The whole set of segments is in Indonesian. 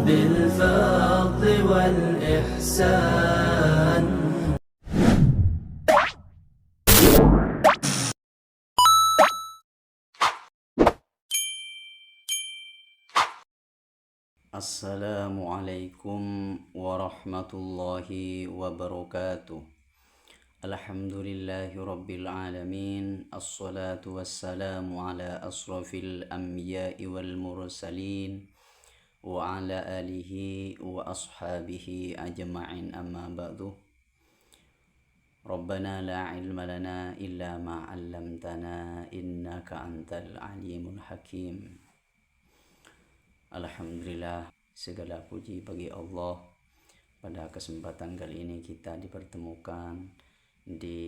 بالفضل والإحسان. Assalamualaikum warahmatullahi wabarakatuh. Alhamdulillahi rabbil alamin. Assalatu wassalamu ala asrafil anbiya'i wal mursalin wa ala alihi wa ashabihi ajma'in, amma ba'du. Rabbana la ilma lana illa ma 'allamtana innaka antal alimul hakim. Alhamdulillah, segala puji bagi Allah. Pada kesempatan kali ini kita dipertemukan di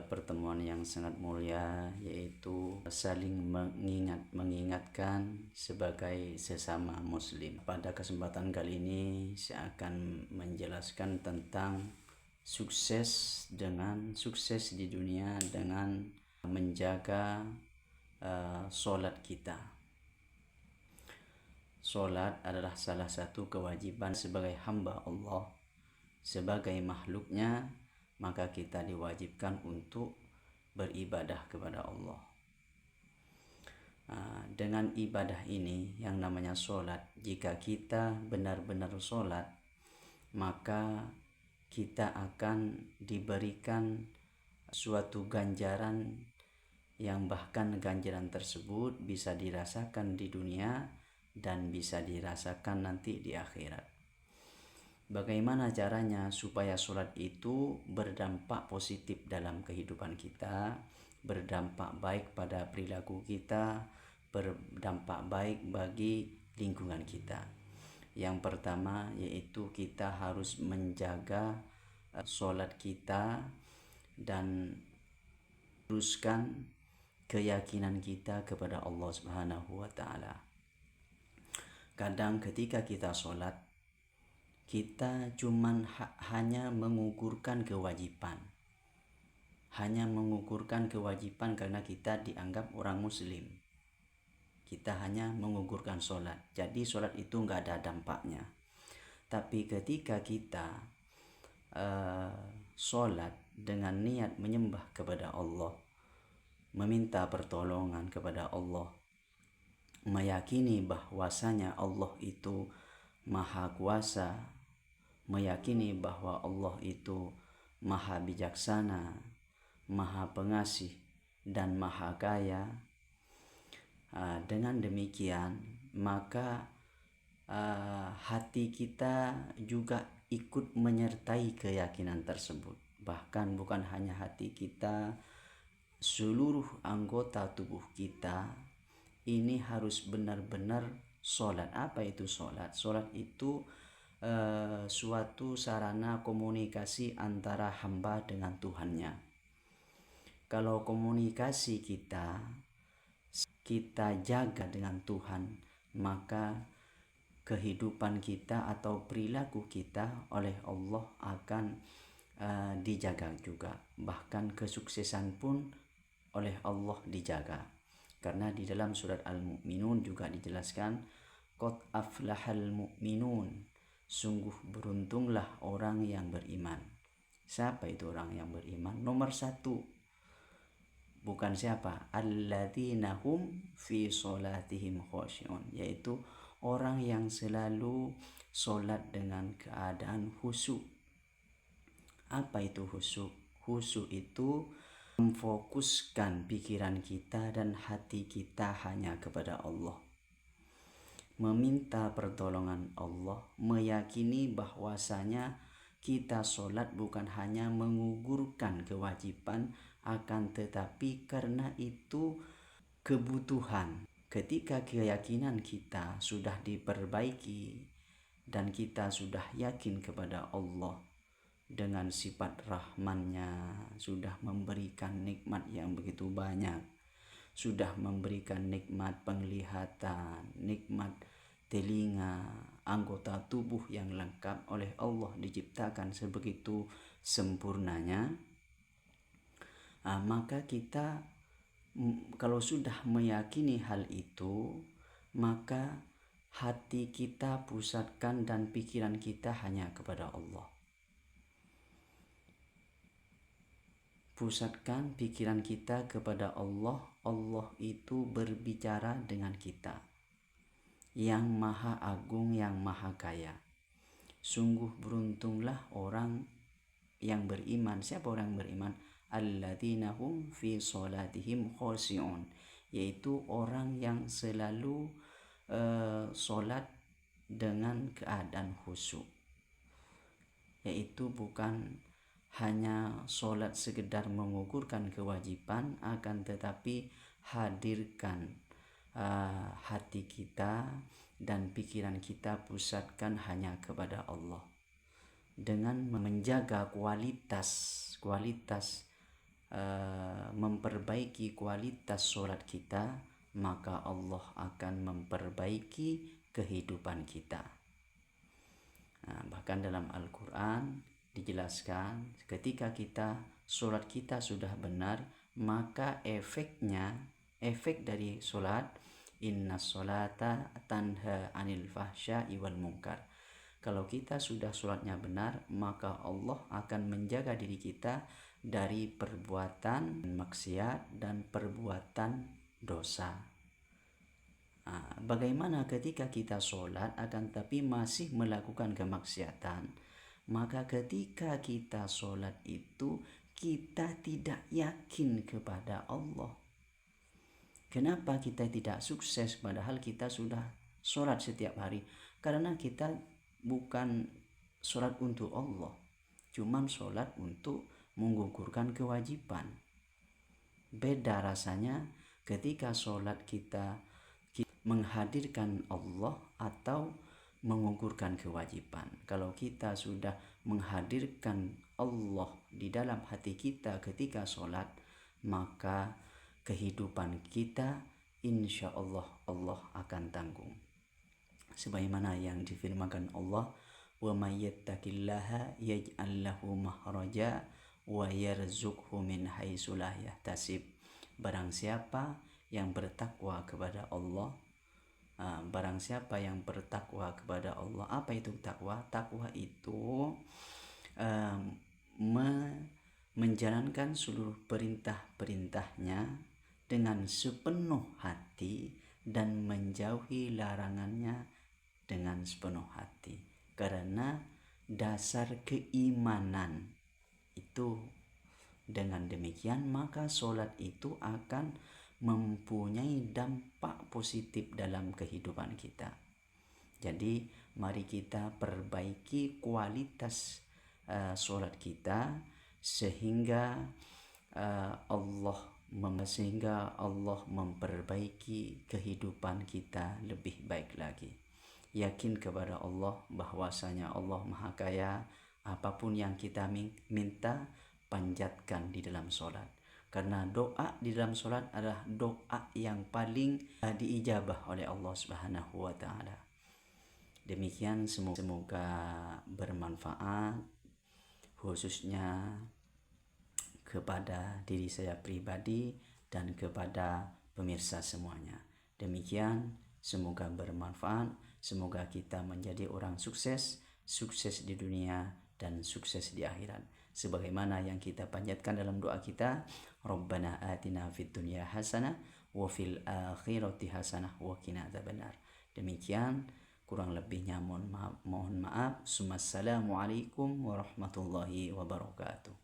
pertemuan yang sangat mulia, yaitu saling mengingatkan sebagai sesama muslim. Pada kesempatan kali ini saya akan menjelaskan tentang sukses di dunia dengan menjaga solat kita. Solat adalah salah satu kewajiban sebagai hamba Allah. Sebagai makhluknya, maka kita diwajibkan untuk beribadah kepada Allah. Dengan ibadah ini yang namanya solat, jika kita benar-benar solat, maka kita akan diberikan suatu ganjaran yang bahkan ganjaran tersebut bisa dirasakan di dunia dan bisa dirasakan nanti di akhirat. Bagaimana caranya supaya sholat itu berdampak positif dalam kehidupan kita, berdampak baik pada perilaku kita, berdampak baik bagi lingkungan kita? Yang pertama yaitu kita harus menjaga sholat kita dan teruskan keyakinan kita kepada Allah Subhanahu wa Ta'ala. Kadang ketika kita sholat, kita cuman hanya mengugurkan kewajiban. Hanya mengugurkan kewajiban karena kita dianggap orang muslim. Kita hanya mengugurkan sholat. Jadi sholat itu nggak ada dampaknya. Tapi ketika kita sholat dengan niat menyembah kepada Allah, meminta pertolongan kepada Allah, meyakini bahwasanya Allah itu maha kuasa, meyakini bahwa Allah itu maha bijaksana, maha pengasih, dan maha kaya. Dengan demikian maka hati kita juga ikut menyertai keyakinan tersebut. Bahkan bukan hanya hati kita, seluruh anggota tubuh kita ini harus benar-benar sholat. Apa itu sholat? Sholat itu suatu sarana komunikasi antara hamba dengan Tuhannya. Kalau komunikasi kita jaga dengan Tuhan, maka kehidupan kita atau perilaku kita oleh Allah akan dijaga juga. Bahkan kesuksesan pun oleh Allah dijaga. Karena di dalam surat Al-Mu'minun juga dijelaskan, qad aflahal mu'minun, sungguh beruntunglah orang yang beriman. Siapa itu orang yang beriman? Nomor satu, bukan siapa? Alladzina hum fi sholatihim khashi'un, yaitu orang yang selalu sholat dengan keadaan khusyuk. Apa itu khusyuk? Khusyuk itu memfokuskan pikiran kita dan hati kita hanya kepada Allah, meminta pertolongan Allah, meyakini bahwasanya kita sholat bukan hanya mengugurkan kewajiban, akan tetapi karena itu kebutuhan. Ketika keyakinan kita sudah diperbaiki dan kita sudah yakin kepada Allah dengan sifat rahmannya, sudah memberikan nikmat yang begitu banyak, sudah memberikan nikmat penglihatan, nikmat telinga, anggota tubuh yang lengkap oleh Allah diciptakan sebegitu sempurnanya, maka kita kalau sudah meyakini hal itu, maka hati kita pusatkan dan pikiran kita hanya kepada Allah. Pusatkan pikiran kita kepada Allah. Allah itu berbicara dengan kita, yang maha agung, yang maha kaya. Sungguh beruntunglah orang yang beriman. Siapa orang yang beriman? Alladzina hum fi sholatihim khoshi'un, yaitu orang yang selalu sholat dengan keadaan khusyuk, yaitu bukan hanya sholat sekedar mengukurkan kewajiban, akan tetapi hadirkan hati kita dan pikiran kita pusatkan hanya kepada Allah. Dengan menjaga kualitas memperbaiki kualitas sholat kita, maka Allah akan memperbaiki kehidupan kita. Bahkan dalam Al-Quran dijelaskan, ketika sholat kita sudah benar, maka efek dari sholat, inna sholata tanha anil fahsya'i wal munkar. Kalau kita sudah sholatnya benar, maka Allah akan menjaga diri kita dari perbuatan maksiat dan perbuatan dosa. Bagaimana ketika kita sholat akan tapi masih melakukan kemaksiatan? Maka ketika kita sholat itu kita tidak yakin kepada Allah. Kenapa kita tidak sukses padahal kita sudah sholat setiap hari? Karena kita bukan sholat untuk Allah, cuman sholat untuk menggugurkan kewajiban. Beda rasanya ketika sholat kita menghadirkan Allah atau menggugurkan kewajiban. Kalau kita sudah menghadirkan Allah di dalam hati kita ketika sholat, maka kehidupan kita insya Allah akan tanggung. Sebagaimana yang difirmankan Allah, wa may yattaqillaha yaj'al lahu makhraja wa yarzuqhu min haitsu la yahtasib. Barang siapa yang bertakwa kepada Allah, apa itu takwa? Takwa itu menjalankan seluruh perintah-perintahnya dengan sepenuh hati dan menjauhi larangannya dengan sepenuh hati. Karena dasar keimanan itu, dengan demikian maka sholat itu akan mempunyai dampak positif dalam kehidupan kita. Jadi mari kita perbaiki kualitas sholat kita sehingga Allah memperbaiki kehidupan kita lebih baik lagi. Yakin kepada Allah bahwasanya Allah Maha Kaya. Apapun yang kita minta, panjatkan di dalam sholat. Karena doa di dalam sholat adalah doa yang paling diijabah oleh Allah Subhanahu wa Ta'ala. Demikian, semoga bermanfaat, khususnya kepada diri saya pribadi dan kepada pemirsa semuanya. Demikian, semoga bermanfaat, semoga kita menjadi orang sukses di dunia dan sukses di akhirat. Sebagaimana yang kita panjatkan dalam doa kita, Rabbana atina fid dunya hasanah wa fil akhirati hasanah wa qina adzabannar. Demikian, kurang lebihnya mohon maaf. Assalamualaikum warahmatullahi wabarakatuh.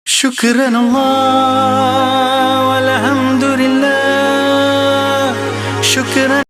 شكرا الله